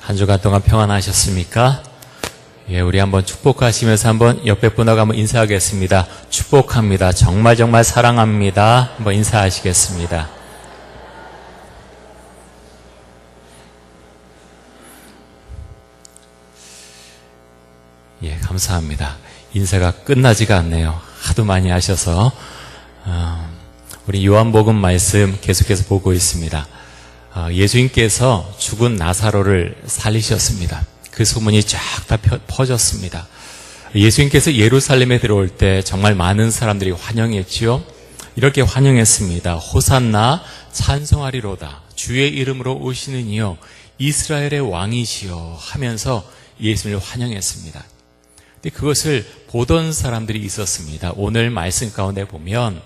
한 주간 동안 평안하셨습니까? 예, 우리 한번 축복하시면서 한번 옆에 분하고 한번 인사하겠습니다. 축복합니다. 정말 사랑합니다. 한번 인사하시겠습니다. 예, 감사합니다. 인사가 끝나지가 않네요. 하도 많이 하셔서. 우리 요한복음 말씀 계속해서 보고 있습니다. 예수님께서 죽은 나사로를 살리셨습니다. 그 소문이 쫙 다 퍼졌습니다. 예수님께서 예루살렘에 들어올 때 정말 많은 사람들이 환영했지요. 이렇게 환영했습니다. 호산나 찬송하리로다. 주의 이름으로 오시는 이여 이스라엘의 왕이시여 하면서 예수님을 환영했습니다. 근데 그것을 보던 사람들이 있었습니다. 오늘 말씀 가운데 보면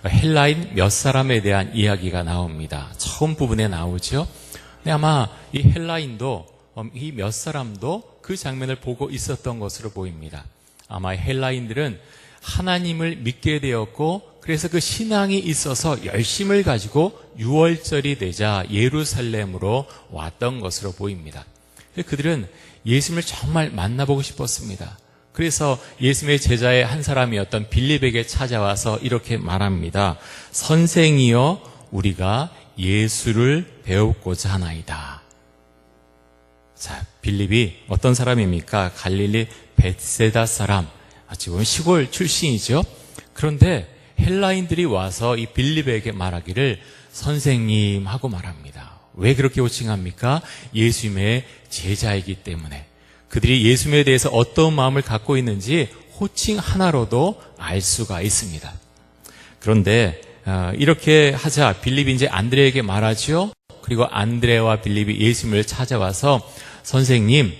헬라인 몇 사람에 대한 이야기가 나옵니다. 처음 부분에 나오죠. 근데 아마 이 헬라인도 이 몇 사람도 그 장면을 보고 있었던 것으로 보입니다. 아마 헬라인들은 하나님을 믿게 되었고 그래서 그 신앙이 있어서 열심을 가지고 유월절이 되자 예루살렘으로 왔던 것으로 보입니다. 그들은 예수님을 정말 만나보고 싶었습니다. 그래서 예수님의 제자의 한 사람이었던 빌립에게 찾아와서 이렇게 말합니다. 선생이여 우리가 예수를 배우고자 하나이다. 자, 빌립이 어떤 사람입니까? 갈릴리 벳세다 사람, 어찌 보면 시골 출신이죠. 그런데 헬라인들이 와서 이 빌립에게 말하기를 선생님 하고 말합니다. 왜 그렇게 호칭합니까? 예수님의 제자이기 때문에. 그들이 예수님에 대해서 어떤 마음을 갖고 있는지 호칭 하나로도 알 수가 있습니다. 그런데 이렇게 하자 빌립이 이제 안드레에게 말하죠. 그리고 안드레와 빌립이 예수님을 찾아와서 선생님,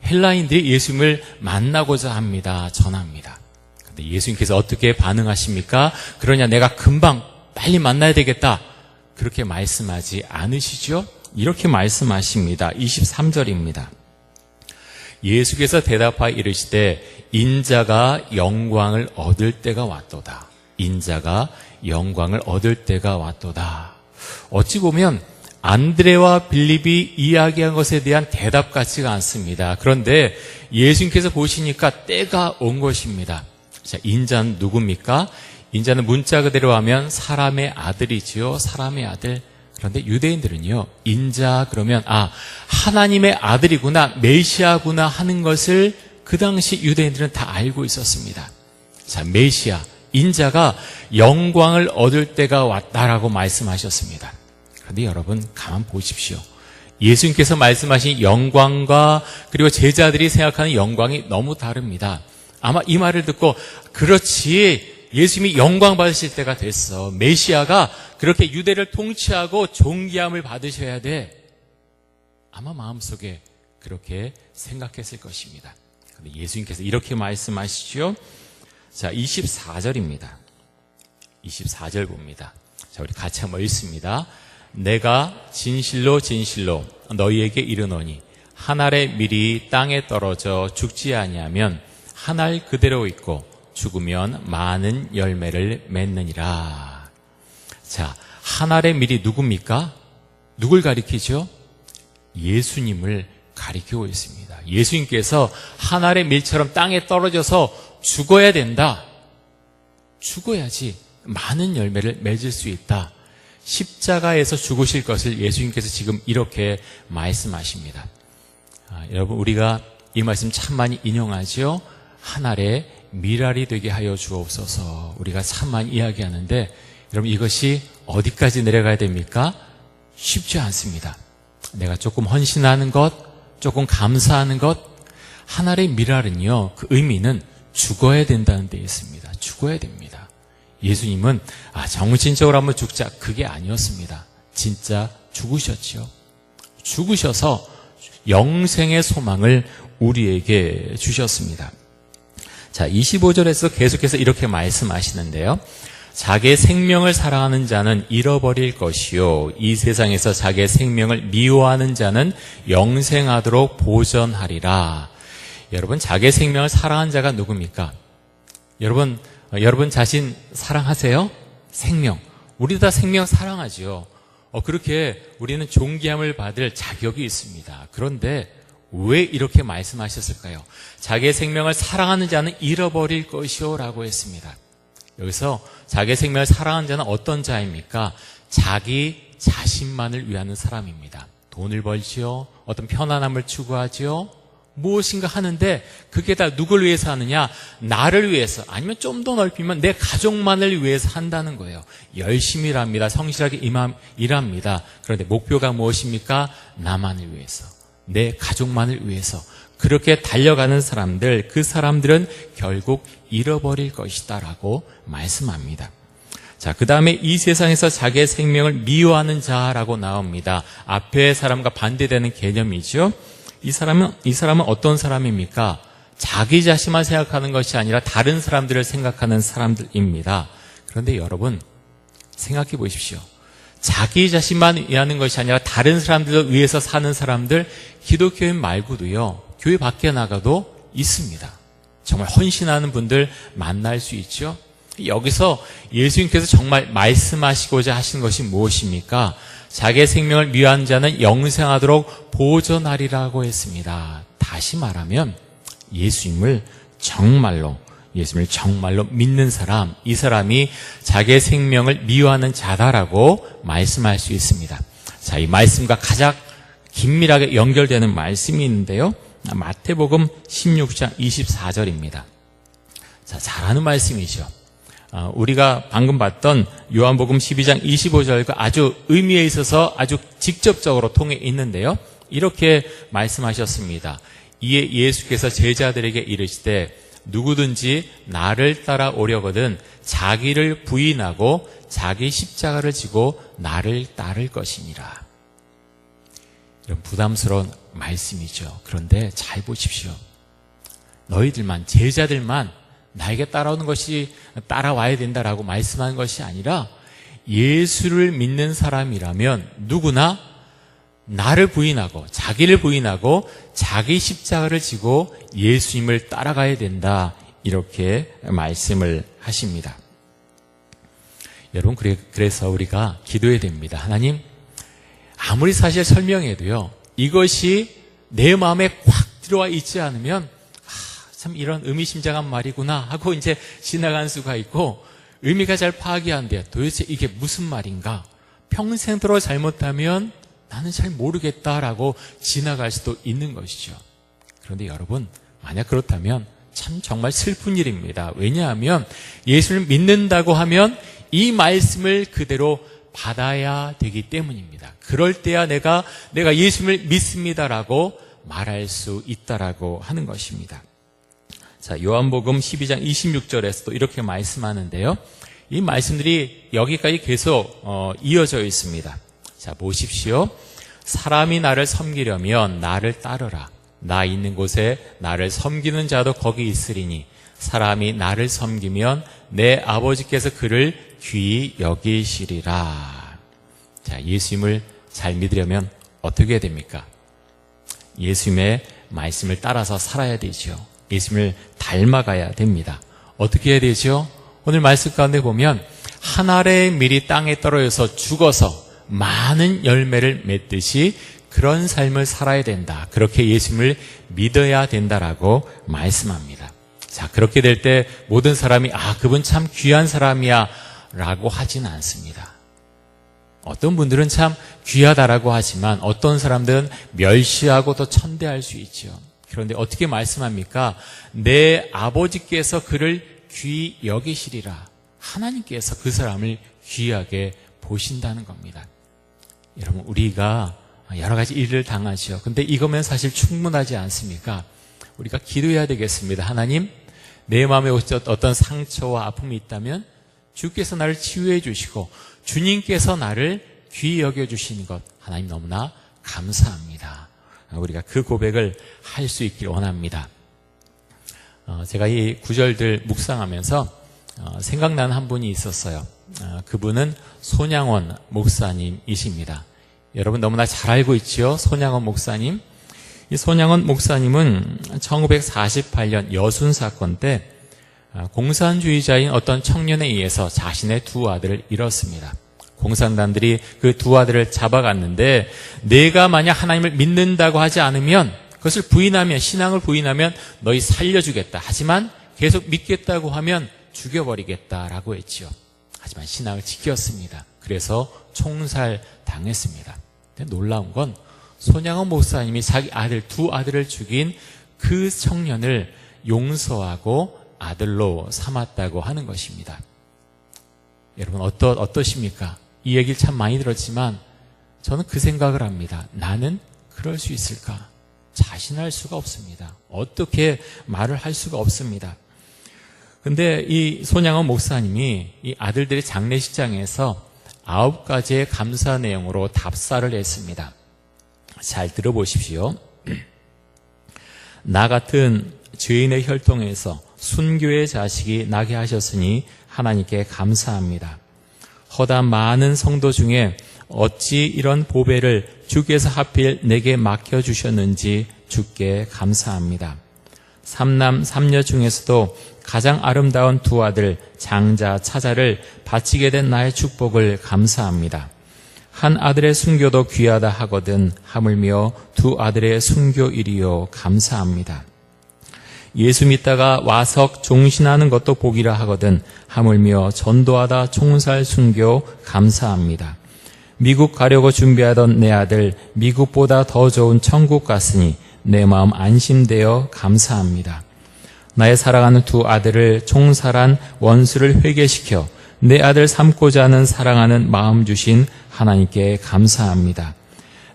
헬라인들이 예수님을 만나고자 합니다. 전합니다. 근데 예수님께서 어떻게 반응하십니까? 그러냐 내가 금방 빨리 만나야 되겠다. 그렇게 말씀하지 않으시죠? 이렇게 말씀하십니다. 23절입니다. 예수께서 대답하여 이르시되 인자가 영광을 얻을 때가 왔도다. 인자가 영광을 얻을 때가 왔도다. 어찌 보면 안드레와 빌립이 이야기한 것에 대한 대답 같지가 않습니다. 그런데 예수님께서 보시니까 때가 온 것입니다. 자, 인자는 누굽니까? 인자는 문자 그대로 하면 사람의 아들이지요. 사람의 아들. 그런데 유대인들은요, 인자 그러면 하나님의 아들이구나, 메시아구나 하는 것을 그 당시 유대인들은 다 알고 있었습니다. 자, 메시아, 인자가 영광을 얻을 때가 왔다라고 말씀하셨습니다. 그런데 여러분 가만 보십시오. 예수님께서 말씀하신 영광과 그리고 제자들이 생각하는 영광이 너무 다릅니다. 아마 이 말을 듣고 그렇지, 예수님이 영광 받으실 때가 됐어. 메시아가 그렇게 유대를 통치하고 존귀함을 받으셔야 돼. 아마 마음속에 그렇게 생각했을 것입니다. 그런데 예수님께서 이렇게 말씀하시죠. 자, 24절입니다. 24절 봅니다. 자, 우리 같이 한번 읽습니다. 내가 진실로 진실로 너희에게 이르노니 한 알의 밀이 땅에 떨어져 죽지 아니하면 한 알 그대로 있고 죽으면 많은 열매를 맺느니라. 자, 한 알의 밀이 누굽니까? 누굴 가리키죠? 예수님을 가리키고 있습니다. 예수님께서 한 알의 밀처럼 땅에 떨어져서 죽어야 된다. 죽어야지 많은 열매를 맺을 수 있다. 십자가에서 죽으실 것을 예수님께서 지금 이렇게 말씀하십니다. 여러분, 우리가 이 말씀 참 많이 인용하죠. 한 알의 밀알이 되게 하여 주옵소서. 우리가 참 많이 이야기하는데 여러분, 이것이 어디까지 내려가야 됩니까? 쉽지 않습니다. 내가 조금 헌신하는 것, 조금 감사하는 것, 한 알의 밀알은요, 그 의미는 죽어야 된다는 데 있습니다. 죽어야 됩니다. 예수님은 정신적으로 한번 죽자, 그게 아니었습니다. 진짜 죽으셨죠. 죽으셔서 영생의 소망을 우리에게 주셨습니다. 자, 25절에서 계속해서 이렇게 말씀하시는데요. 자기의 생명을 사랑하는 자는 잃어버릴 것이요 이 세상에서 자기의 생명을 미워하는 자는 영생하도록 보전하리라. 여러분, 자기의 생명을 사랑하는 자가 누굽니까? 여러분 자신 사랑하세요? 생명. 우리 다 생명 사랑하지요. 그렇게 우리는 존귀함을 받을 자격이 있습니다. 그런데 왜 이렇게 말씀하셨을까요? 자기의 생명을 사랑하는 자는 잃어버릴 것이요 라고 했습니다. 여기서 자기의 생명을 사랑하는 자는 어떤 자입니까? 자기 자신만을 위하는 사람입니다. 돈을 벌지요, 어떤 편안함을 추구하지요, 무엇인가 하는데 그게 다 누굴 위해서 하느냐? 나를 위해서, 아니면 좀 더 넓히면 내 가족만을 위해서 한다는 거예요. 열심히 일합니다. 성실하게 일합니다. 그런데 목표가 무엇입니까? 나만을 위해서, 내 가족만을 위해서 그렇게 달려가는 사람들, 그 사람들은 결국 잃어버릴 것이다 라고 말씀합니다. 자, 그 다음에 이 세상에서 자기의 생명을 미워하는 자라고 나옵니다. 앞에 사람과 반대되는 개념이죠. 이 사람은 어떤 사람입니까? 자기 자신만 생각하는 것이 아니라 다른 사람들을 생각하는 사람들입니다. 그런데 여러분, 생각해 보십시오. 자기 자신만 위하는 것이 아니라 다른 사람들을 위해서 사는 사람들, 기독교인 말고도요, 교회 밖에 나가도 있습니다. 정말 헌신하는 분들 만날 수 있죠. 여기서 예수님께서 정말 말씀하시고자 하신 것이 무엇입니까? 자기의 생명을 미워하는 자는 영생하도록 보존하리라고 했습니다. 다시 말하면 예수님을 정말로 믿는 사람, 이 사람이 자기의 생명을 미워하는 자다라고 말씀할 수 있습니다. 자, 이 말씀과 가장 긴밀하게 연결되는 말씀이 있는데요. 마태복음 16장 24절입니다. 자, 잘 아는 말씀이죠. 우리가 방금 봤던 요한복음 12장 25절과 아주 의미에 있어서 아주 직접적으로 통해 있는데요. 이렇게 말씀하셨습니다. 이에 예수께서 제자들에게 이르시되 누구든지 나를 따라오려거든 자기를 부인하고 자기 십자가를 지고 나를 따를 것이니라. 이런 부담스러운 말씀이죠. 그런데 잘 보십시오. 너희들만, 제자들만 나에게 따라와야 된다라고 말씀하는 것이 아니라 예수를 믿는 사람이라면 누구나 나를 부인하고, 자기를 부인하고 자기 십자가를 지고 예수님을 따라가야 된다, 이렇게 말씀을 하십니다. 여러분, 그래서 우리가 기도해야 됩니다. 하나님, 아무리 사실 설명해도요, 이것이 내 마음에 꽉 들어와 있지 않으면 참 이런 의미심장한 말이구나 하고 이제 지나갈 수가 있고, 의미가 잘 파악이 안 돼요. 도대체 이게 무슨 말인가? 평생도록 잘못하면 나는 잘 모르겠다라고 지나갈 수도 있는 것이죠. 그런데 여러분, 만약 그렇다면 참 정말 슬픈 일입니다. 왜냐하면 예수를 믿는다고 하면 이 말씀을 그대로 받아야 되기 때문입니다. 그럴 때야 내가 예수를 믿습니다라고 말할 수 있다라고 하는 것입니다. 자, 요한복음 12장 26절에서도 이렇게 말씀하는데요. 이 말씀들이 여기까지 계속 이어져 있습니다. 자, 보십시오. 사람이 나를 섬기려면 나를 따르라. 나 있는 곳에 나를 섬기는 자도 거기 있으리니 사람이 나를 섬기면 내 아버지께서 그를 귀히 여기시리라. 자, 예수님을 잘 믿으려면 어떻게 해야 됩니까? 예수님의 말씀을 따라서 살아야 되죠. 예수님을 닮아가야 됩니다. 어떻게 해야 되죠? 오늘 말씀 가운데 보면 한 알의 밀이 땅에 떨어져서 죽어서 많은 열매를 맺듯이 그런 삶을 살아야 된다. 그렇게 예수님을 믿어야 된다라고 말씀합니다. 자, 그렇게 될 때 모든 사람이 그분 참 귀한 사람이야 라고 하지는 않습니다. 어떤 분들은 참 귀하다라고 하지만 어떤 사람들은 멸시하고 또 천대할 수 있죠. 그런데 어떻게 말씀합니까? 내 아버지께서 그를 귀히 여기시리라. 하나님께서 그 사람을 귀하게 보신다는 겁니다. 여러분, 우리가 여러 가지 일을 당하죠. 근데 이거면 사실 충분하지 않습니까? 우리가 기도해야 되겠습니다. 하나님, 내 마음에 어떤 상처와 아픔이 있다면 주께서 나를 치유해 주시고 주님께서 나를 귀히 여겨주시는 것, 하나님 너무나 감사합니다. 우리가 그 고백을 할 수 있길 원합니다. 제가 이 구절들 묵상하면서 생각나는 한 분이 있었어요. 그분은 손양원 목사님이십니다. 여러분 너무나 잘 알고 있지요? 손양원 목사님. 이 손양원 목사님은 1948년 여순 사건 때 공산주의자인 어떤 청년에 의해서 자신의 두 아들을 잃었습니다. 공산당들이 그 두 아들을 잡아갔는데 내가 만약 하나님을 믿는다고 하지 않으면 그것을 부인하면, 신앙을 부인하면 너희 살려주겠다. 하지만 계속 믿겠다고 하면 죽여버리겠다라고 했지요. 하지만 신앙을 지켰습니다. 그래서 총살당했습니다. 근데 놀라운 건 손양원 목사님이 자기 두 아들을 죽인 그 청년을 용서하고 아들로 삼았다고 하는 것입니다. 여러분 어떠십니까? 이 얘기를 참 많이 들었지만 저는 그 생각을 합니다. 나는 그럴 수 있을까? 자신할 수가 없습니다. 어떻게 말을 할 수가 없습니다. 근데 이 손양원 목사님이 이 아들들의 장례식장에서 9가지의 감사 내용으로 답사를 했습니다. 잘 들어보십시오. 나 같은 죄인의 혈통에서 순교의 자식이 나게 하셨으니 하나님께 감사합니다. 허다 많은 성도 중에 어찌 이런 보배를 주께서 하필 내게 맡겨주셨는지 주께 감사합니다. 3남 3녀 중에서도 가장 아름다운 2 아들 장자 차자를 바치게 된 나의 축복을 감사합니다. 한 아들의 순교도 귀하다 하거든 하물며 2 아들의 순교일이요 감사합니다. 예수 믿다가 와석 종신하는 것도 복이라 하거든 하물며 전도하다 총살 순교 감사합니다. 미국 가려고 준비하던 내 아들 미국보다 더 좋은 천국 갔으니 내 마음 안심되어 감사합니다. 나의 사랑하는 2 아들을 총살한 원수를 회개시켜 내 아들 삼고자 하는 사랑하는 마음 주신 하나님께 감사합니다.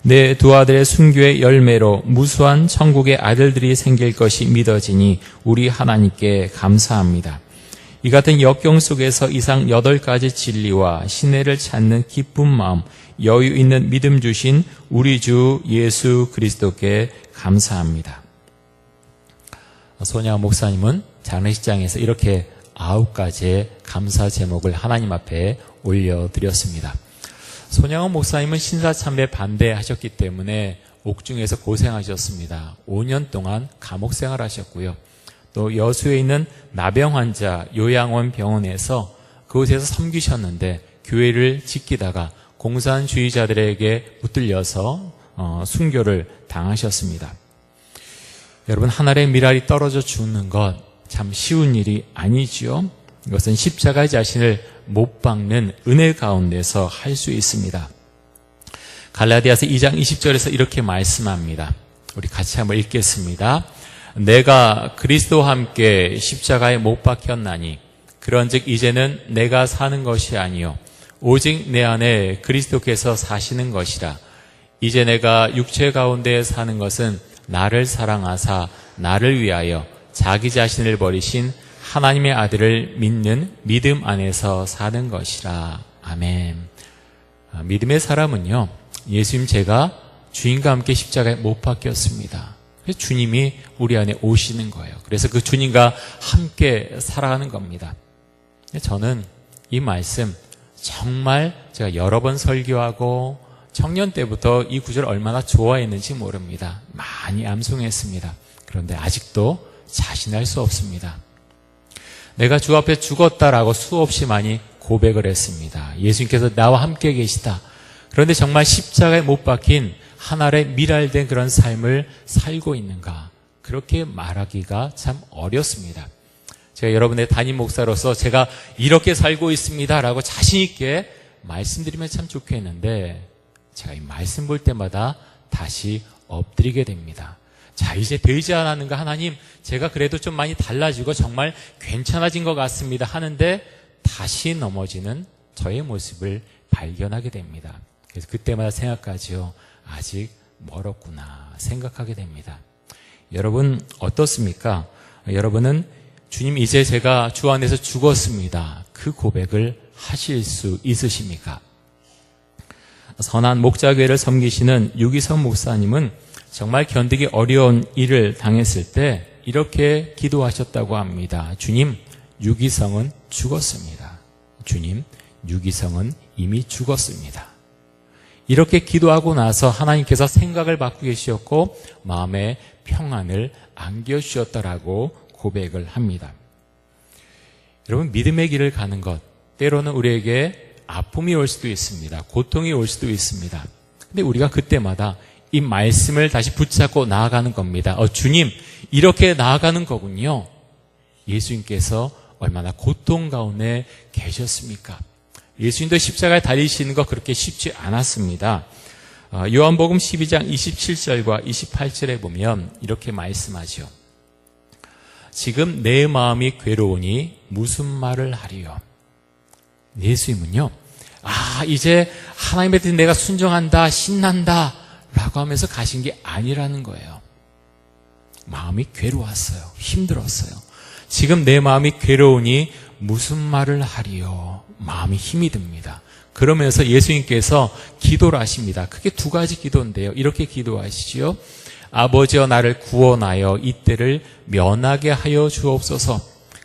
내 2 아들의 순교의 열매로 무수한 천국의 아들들이 생길 것이 믿어지니 우리 하나님께 감사합니다. 이 같은 역경 속에서 이상 8가지 진리와 신뢰를 찾는 기쁜 마음, 여유 있는 믿음 주신 우리 주 예수 그리스도께 감사합니다. 손양원 목사님은 장례식장에서 이렇게 9가지의 감사 제목을 하나님 앞에 올려드렸습니다. 손양원 목사님은 신사참배에 반대하셨기 때문에 옥중에서 고생하셨습니다. 5년 동안 감옥 생활하셨고요. 또 여수에 있는 나병 환자 요양원 병원에서 그곳에서 섬기셨는데 교회를 지키다가 공산주의자들에게 붙들려서 순교를 당하셨습니다. 여러분, 하늘의 미랄이 떨어져 죽는 것 참 쉬운 일이 아니지요. 이것은 십자가의 자신을 못 박는 은혜 가운데서 할 수 있습니다. 갈라디아서 2장 20절에서 이렇게 말씀합니다. 우리 같이 한번 읽겠습니다. 내가 그리스도와 함께 십자가에 못 박혔나니 그런즉 이제는 내가 사는 것이 아니요 오직 내 안에 그리스도께서 사시는 것이라. 이제 내가 육체 가운데 사는 것은 나를 사랑하사 나를 위하여 자기 자신을 버리신 하나님의 아들을 믿는 믿음 안에서 사는 것이라. 아멘. 믿음의 사람은요, 예수님 제가 주님과 함께 십자가에 못 박혔습니다. 그래서 주님이 우리 안에 오시는 거예요. 그래서 그 주님과 함께 살아가는 겁니다. 저는 이 말씀 정말 제가 여러 번 설교하고 청년 때부터 이 구절을 얼마나 좋아했는지 모릅니다. 많이 암송했습니다. 그런데 아직도 자신할 수 없습니다. 내가 주 앞에 죽었다라고 수없이 많이 고백을 했습니다. 예수님께서 나와 함께 계시다. 그런데 정말 십자가에 못 박힌 하늘의 미랄된 그런 삶을 살고 있는가? 그렇게 말하기가 참 어렵습니다. 제가 여러분의 담임 목사로서 제가 이렇게 살고 있습니다라고 자신 있게 말씀드리면 참 좋겠는데 제가 이 말씀 볼 때마다 다시 엎드리게 됩니다. 자, 이제 되지 않았는가 하나님, 제가 그래도 좀 많이 달라지고 정말 괜찮아진 것 같습니다 하는데 다시 넘어지는 저의 모습을 발견하게 됩니다. 그래서 그때마다 생각하지요. 아직 멀었구나 생각하게 됩니다. 여러분 어떻습니까? 여러분은 주님 이제 제가 주 안에서 죽었습니다. 그 고백을 하실 수 있으십니까? 선한 목자교회를 섬기시는 유기성 목사님은 정말 견디기 어려운 일을 당했을 때 이렇게 기도하셨다고 합니다. 주님, 유기성은 죽었습니다. 주님, 유기성은 이미 죽었습니다. 이렇게 기도하고 나서 하나님께서 생각을 바꾸게 하셨고 마음에 평안을 안겨주셨다라고 고백을 합니다. 여러분, 믿음의 길을 가는 것, 때로는 우리에게 아픔이 올 수도 있습니다. 고통이 올 수도 있습니다. 근데 우리가 그때마다 이 말씀을 다시 붙잡고 나아가는 겁니다. 주님, 이렇게 나아가는 거군요. 예수님께서 얼마나 고통 가운데 계셨습니까? 예수님도 십자가에 달리시는 거 그렇게 쉽지 않았습니다. 요한복음 12장 27절과 28절에 보면 이렇게 말씀하죠. 지금 내 마음이 괴로우니 무슨 말을 하리요? 예수님은요, 이제 하나님의 뜻에 내가 순종한다, 신난다 라고 하면서 가신 게 아니라는 거예요. 마음이 괴로웠어요. 힘들었어요. 지금 내 마음이 괴로우니 무슨 말을 하리요? 마음이 힘이 듭니다. 그러면서 예수님께서 기도를 하십니다. 크게 두 가지 기도인데요. 이렇게 기도하시지요. 아버지여, 나를 구원하여 이때를 면하게 하여 주옵소서.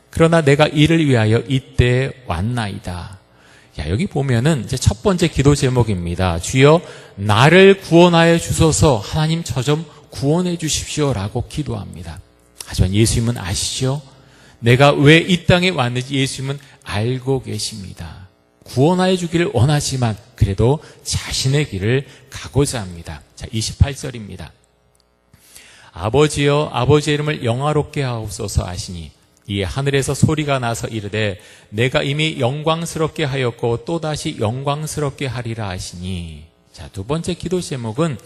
그러나 내가 이를 위하여 이때에 왔나이다. 여기 보면은 이제 첫 번째 기도 제목입니다. 주여, 나를 구원하여 주소서. 하나님, 저 좀 구원해 주십시오라고 기도합니다. 하지만 예수님은 아시죠? 내가 왜 이 땅에 왔는지 예수님은 알고 계십니다. 구원하여 주기를 원하지만 그래도 자신의 길을 가고자 합니다. 자, 28절입니다. 아버지여, 아버지의 이름을 영화롭게 하옵소서 하시니 이에 하늘에서 소리가 나서 이르되 내가 이미 영광스럽게 하였고 또다시 영광스럽게 하리라 하시니. 자, 두 번째 기도 제목은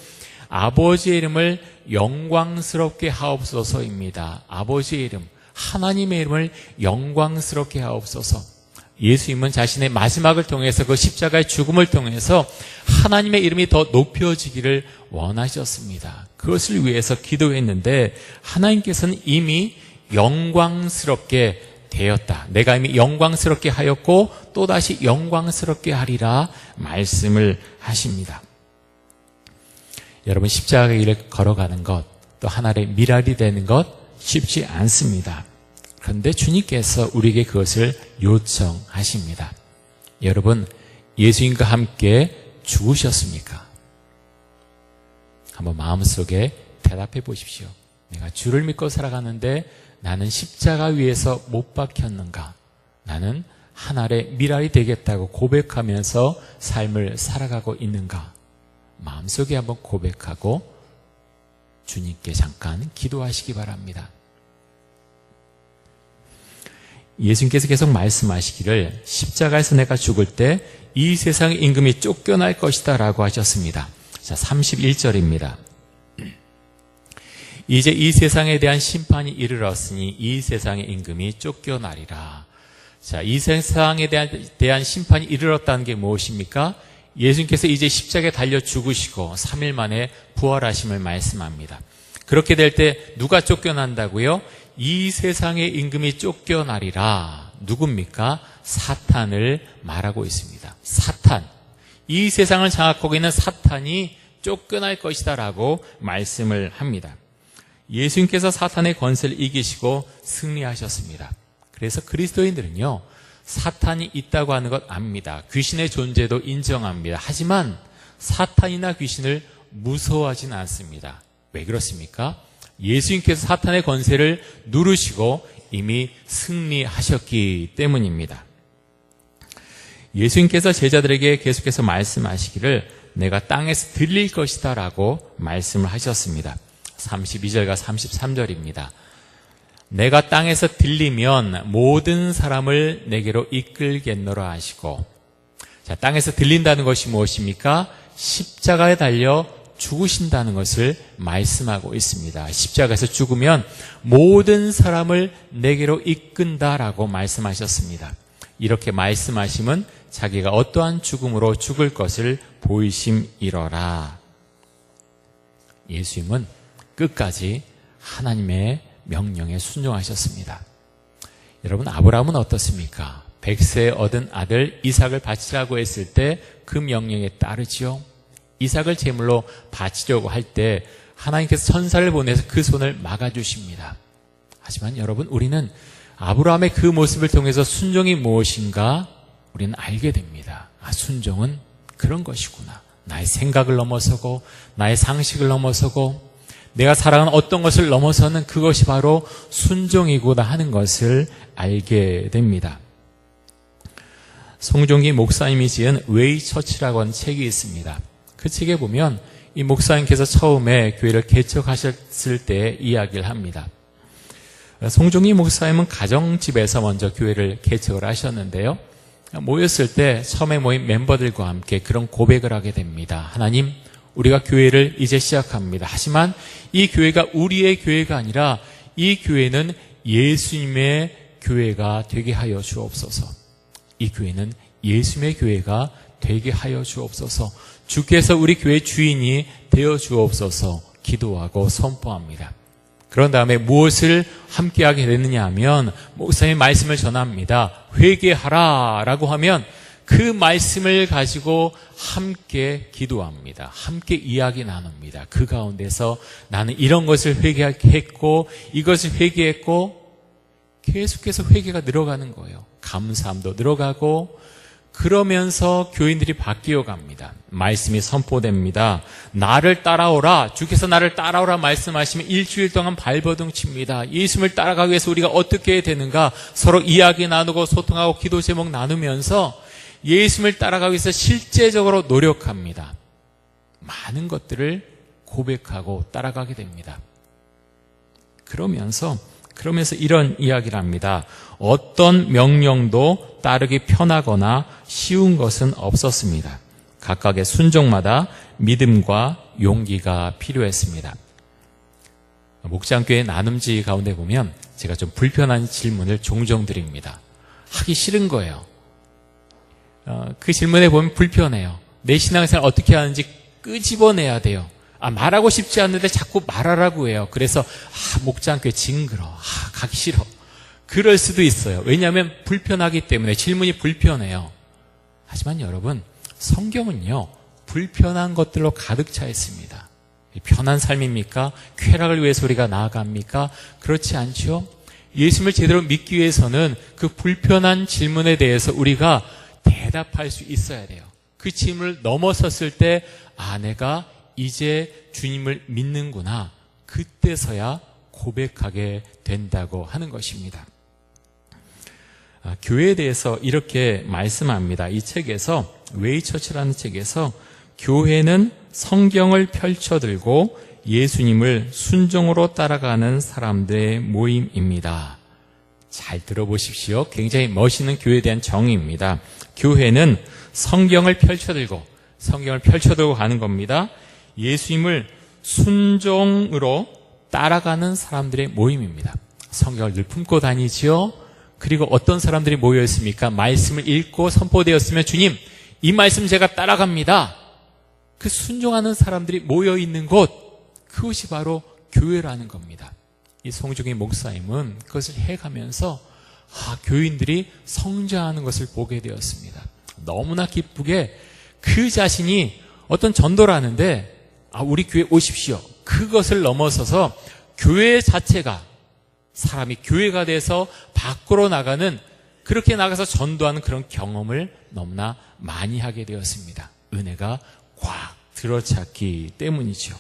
아버지의 이름을 영광스럽게 하옵소서입니다. 아버지의 이름, 하나님의 이름을 영광스럽게 하옵소서. 예수님은 자신의 마지막을 통해서 그 십자가의 죽음을 통해서 하나님의 이름이 더 높여지기를 원하셨습니다. 그것을 위해서 기도했는데 하나님께서는 이미 영광스럽게 되었다. 내가 이미 영광스럽게 하였고 또다시 영광스럽게 하리라 말씀을 하십니다. 여러분, 십자가의 길을 걸어가는 것, 또 하나의 미랄이 되는 것 쉽지 않습니다. 그런데 주님께서 우리에게 그것을 요청하십니다. 여러분, 예수님과 함께 죽으셨습니까? 한번 마음속에 대답해 보십시오. 내가 주를 믿고 살아가는데 나는 십자가 위에서 못 박혔는가? 나는 하나의 미랄이 되겠다고 고백하면서 삶을 살아가고 있는가? 마음속에 한번 고백하고 주님께 잠깐 기도하시기 바랍니다. 예수님께서 계속 말씀하시기를 십자가에서 내가 죽을 때 이 세상의 임금이 쫓겨날 것이다 라고 하셨습니다. 자, 31절입니다. 이제 이 세상에 대한 심판이 이르렀으니 이 세상의 임금이 쫓겨나리라. 자, 이 세상에 대한 심판이 이르렀다는 게 무엇입니까? 예수님께서 이제 십자가에 달려 죽으시고 3일 만에 부활하심을 말씀합니다. 그렇게 될 때 누가 쫓겨난다고요? 이 세상의 임금이 쫓겨나리라. 누굽니까? 사탄을 말하고 있습니다. 사탄. 이 세상을 장악하고 있는 사탄이 쫓겨날 것이다 라고 말씀을 합니다. 예수님께서 사탄의 권세를 이기시고 승리하셨습니다. 그래서 그리스도인들은요, 사탄이 있다고 하는 것 압니다. 귀신의 존재도 인정합니다. 하지만 사탄이나 귀신을 무서워하지는 않습니다. 왜 그렇습니까? 예수님께서 사탄의 권세를 누르시고 이미 승리하셨기 때문입니다. 예수님께서 제자들에게 계속해서 말씀하시기를 내가 땅에서 들릴 것이다 라고 말씀을 하셨습니다. 32절과 33절입니다. 내가 땅에서 들리면 모든 사람을 내게로 이끌겠노라 하시고. 자, 땅에서 들린다는 것이 무엇입니까? 십자가에 달려 죽으신다는 것을 말씀하고 있습니다. 십자가에서 죽으면 모든 사람을 내게로 이끈다라고 말씀하셨습니다. 이렇게 말씀하심은 자기가 어떠한 죽음으로 죽을 것을 보이심이러라. 예수님은 끝까지 하나님의 명령에 순종하셨습니다. 여러분, 아브라함은 어떻습니까? 100세에 얻은 아들 이삭을 바치라고 했을 때 그 명령에 따르지요. 이삭을 제물로 바치려고 할 때 하나님께서 천사를 보내서 그 손을 막아주십니다. 하지만 여러분, 우리는 아브라함의 그 모습을 통해서 순종이 무엇인가 우리는 알게 됩니다. 순종은 그런 것이구나. 나의 생각을 넘어서고 나의 상식을 넘어서고 내가 살아가는 어떤 것을 넘어서는 그것이 바로 순종이구나 하는 것을 알게 됩니다. 송종기 목사님이 지은 웨이 처치라고 하는 책이 있습니다. 그 책에 보면 이 목사님께서 처음에 교회를 개척하셨을 때 이야기를 합니다. 송중기 목사님은 가정집에서 먼저 교회를 개척을 하셨는데요. 모였을 때 처음에 모인 멤버들과 함께 그런 고백을 하게 됩니다. 하나님, 우리가 교회를 이제 시작합니다. 하지만 이 교회가 우리의 교회가 아니라 이 교회는 예수님의 교회가 되게 하여 주옵소서. 이 교회는 예수님의 교회가 되게 하여 주옵소서. 주께서 우리 교회 주인이 되어 주옵소서 기도하고 선포합니다. 그런 다음에 무엇을 함께 하게 되느냐 하면 목사님의 말씀을 전합니다. 회개하라 라고 하면 그 말씀을 가지고 함께 기도합니다. 함께 이야기 나눕니다. 그 가운데서 나는 이런 것을 회개했고 이것을 회개했고 계속해서 회개가 늘어가는 거예요. 감사함도 늘어가고 그러면서 교인들이 바뀌어 갑니다. 말씀이 선포됩니다. 나를 따라오라. 주께서 나를 따라오라 말씀하시면 일주일 동안 발버둥 칩니다. 예수님을 따라가기 위해서 우리가 어떻게 해야 되는가 서로 이야기 나누고 소통하고 기도 제목 나누면서 예수님을 따라가기 위해서 실제적으로 노력합니다. 많은 것들을 고백하고 따라가게 됩니다. 그러면서 이런 이야기를 합니다. 어떤 명령도 따르기 편하거나 쉬운 것은 없었습니다. 각각의 순종마다 믿음과 용기가 필요했습니다. 목장교회 나눔지 가운데 보면 제가 좀 불편한 질문을 종종 드립니다. 하기 싫은 거예요. 그 질문에 보면 불편해요. 내 신앙생활 어떻게 하는지 끄집어내야 돼요. 말하고 싶지 않는데 자꾸 말하라고 해요. 그래서 목장교회 징그러. 가기 싫어. 그럴 수도 있어요. 왜냐하면 불편하기 때문에 질문이 불편해요. 하지만 여러분, 성경은요 불편한 것들로 가득 차 있습니다. 편한 삶입니까? 쾌락을 위해서 우리가 나아갑니까? 그렇지 않죠? 예수님을 제대로 믿기 위해서는 그 불편한 질문에 대해서 우리가 대답할 수 있어야 돼요. 그 질문을 넘어섰을 때 내가 이제 주님을 믿는구나. 그때서야 고백하게 된다고 하는 것입니다. 교회에 대해서 이렇게 말씀합니다. 이 책에서 웨이처치라는 책에서 교회는 성경을 펼쳐들고 예수님을 순종으로 따라가는 사람들의 모임입니다. 잘 들어보십시오. 굉장히 멋있는 교회에 대한 정의입니다. 교회는 성경을 펼쳐들고 가는 겁니다. 예수님을 순종으로 따라가는 사람들의 모임입니다. 성경을 늘 품고 다니지요. 그리고 어떤 사람들이 모여 있습니까? 말씀을 읽고 선포되었으면 주님, 이 말씀 제가 따라갑니다. 그 순종하는 사람들이 모여 있는 곳, 그것이 바로 교회라는 겁니다. 이 송중기 목사님은 그것을 해가면서 교인들이 성장하는 것을 보게 되었습니다. 너무나 기쁘게 그 자신이 어떤 전도를 하는데 우리 교회 오십시오. 그것을 넘어서서 교회 자체가 사람이 교회가 돼서 밖으로 나가는 그렇게 나가서 전도하는 그런 경험을 너무나 많이 하게 되었습니다. 은혜가 꽉 들어찼기 때문이죠.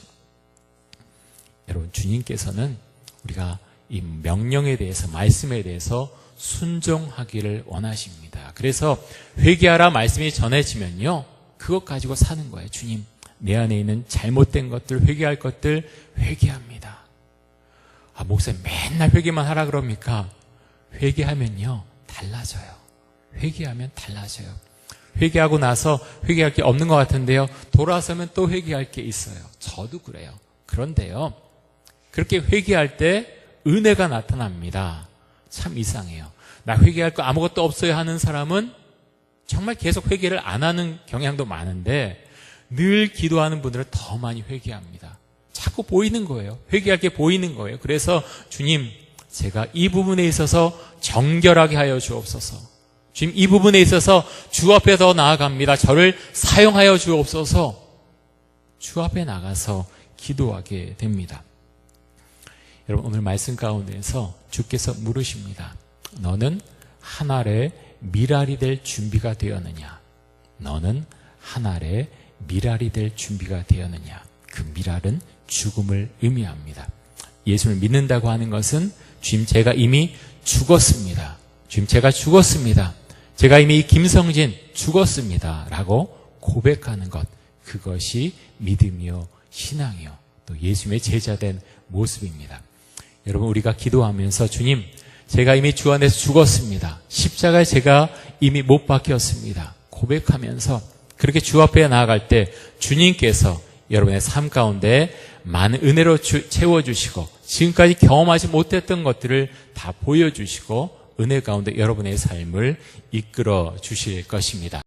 여러분, 주님께서는 우리가 이 명령에 대해서 말씀에 대해서 순종하기를 원하십니다. 그래서 회개하라 말씀이 전해지면요 그것 가지고 사는 거예요. 주님, 내 안에 있는 잘못된 것들, 회개할 것들 회개합니다. 목사님 맨날 회개만 하라 그럽니까? 회개하면요 달라져요. 회개하면 달라져요. 회개하고 나서 회개할 게 없는 것 같은데요 돌아서면 또 회개할 게 있어요. 저도 그래요. 그런데요 그렇게 회개할 때 은혜가 나타납니다. 참 이상해요. 나 회개할 거 아무것도 없어요 하는 사람은 정말 계속 회개를 안 하는 경향도 많은데 늘 기도하는 분들은 더 많이 회개합니다. 자꾸 보이는 거예요. 회개할 게 보이는 거예요. 그래서 주님, 제가 이 부분에 있어서 정결하게 하여 주옵소서. 주님, 이 부분에 있어서 주 앞에 더 나아갑니다. 저를 사용하여 주옵소서. 주 앞에 나가서 기도하게 됩니다. 여러분, 오늘 말씀 가운데에서 주께서 물으십니다. 너는 한 알의 밀알이 될 준비가 되었느냐? 너는 한 알의 밀알이 될 준비가 되었느냐? 그 밀알은 죽음을 의미합니다. 예수를 믿는다고 하는 것은 주님, 제가 이미 죽었습니다. 주님, 제가 죽었습니다. 제가 이미 김성진 죽었습니다 라고 고백하는 것, 그것이 믿음이요 신앙이요. 또 예수님의 제자된 모습입니다. 여러분, 우리가 기도하면서 주님, 제가 이미 주 안에서 죽었습니다. 십자가에 제가 이미 못 박혔습니다. 고백하면서 그렇게 주 앞에 나아갈 때 주님께서 여러분의 삶 가운데 많은 은혜로 채워주시고 지금까지 경험하지 못했던 것들을 다 보여주시고 은혜 가운데 여러분의 삶을 이끌어 주실 것입니다.